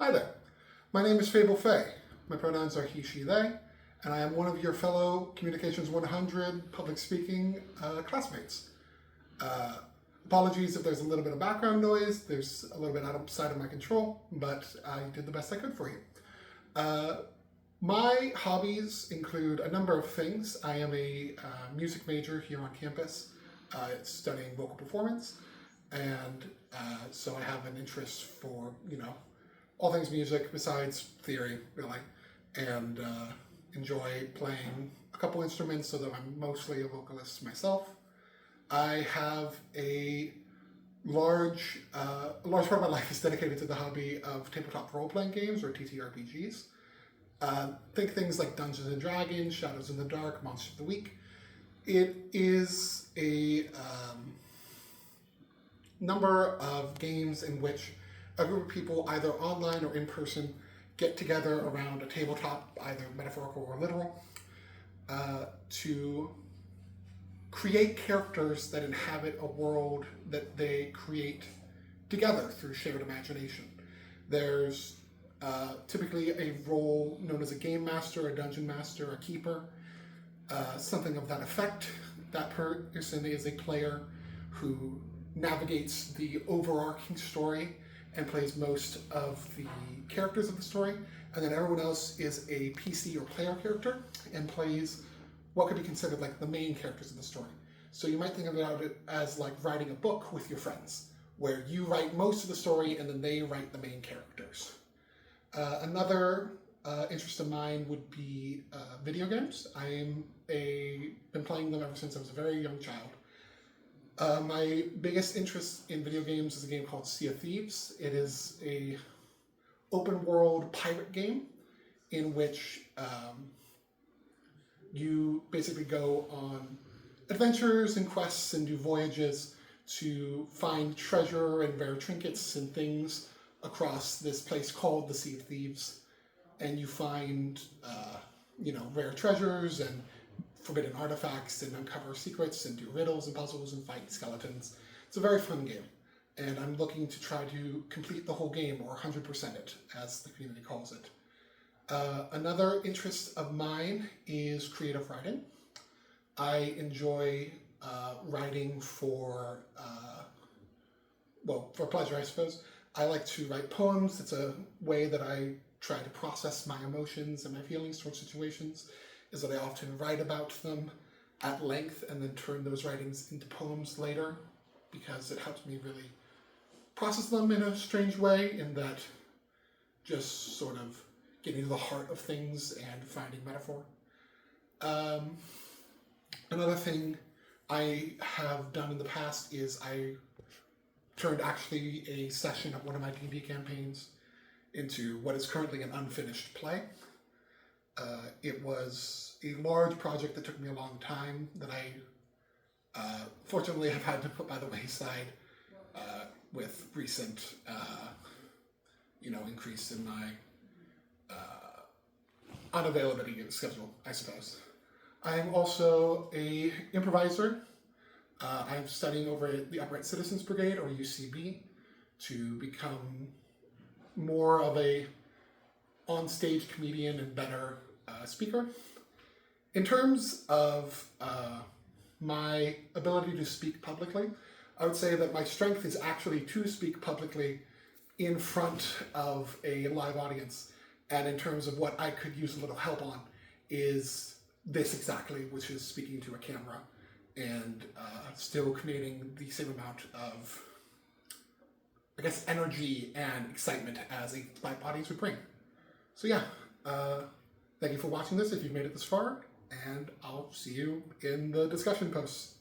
Hi there. My name is Fable. My pronouns are he, she, they, and I am one of your fellow Communications 100 public speaking classmates. Apologies if there's a little bit of background noise. There's a little bit outside of my control, but I did the best I could for you. My hobbies include a number of things. I am a music major here on campus, studying vocal performance, and so I have an interest for, all things music besides theory, really, and enjoy playing a couple instruments, although I'm mostly a vocalist myself. I have a large part of my life is dedicated to the hobby of tabletop role-playing games, or TTRPGs. Think things like Dungeons and Dragons, Shadows in the Dark, Monster of the Week. It is a number of games in which a group of people, either online or in person, get together around a tabletop, either metaphorical or literal, to create characters that inhabit a world that they create together through shared imagination. There's typically a role known as a game master, a dungeon master, a keeper, something of that effect. That person is a player who navigates the overarching story and plays most of the characters of the story, and then everyone else is a PC or player character and plays what could be considered like the main characters of the story. So you might think about it as like writing a book with your friends, where you write most of the story and then they write the main characters. Another interest of mine would be video games. Been playing them ever since I was a very young child. My biggest interest in video games is a game called Sea of Thieves. It is a open world pirate game in which you basically go on adventures and quests and do voyages to find treasure and rare trinkets and things across this place called the Sea of Thieves. And you find, rare treasures and forbidden artifacts and uncover secrets and do riddles and puzzles and fight skeletons. It's a very fun game, and I'm looking to try to complete the whole game, or 100% it, as the community calls it. Another interest of mine is creative writing. I enjoy writing for pleasure, I suppose. I like to write poems. It's a way that I try to process my emotions and my feelings towards situations, is that I often write about them at length and then turn those writings into poems later, because it helps me really process them in a strange way, in that just sort of getting to the heart of things and finding metaphor. Another thing I have done in the past is I turned actually a session of one of my D&D campaigns into what is currently an unfinished play. It was a large project that took me a long time that I fortunately have had to put by the wayside with recent increase in my unavailability of schedule, I suppose. I am also a improviser. I'm studying over at the Upright Citizens Brigade, or UCB, to become more of a on-stage comedian and better speaker. In terms of my ability to speak publicly, I would say that my strength is actually to speak publicly in front of a live audience. And in terms of what I could use a little help on is this exactly, which is speaking to a camera and still communicating the same amount of, energy and excitement as a live audience would bring. So yeah, thank you for watching this if you've made it this far, and I'll see you in the discussion posts.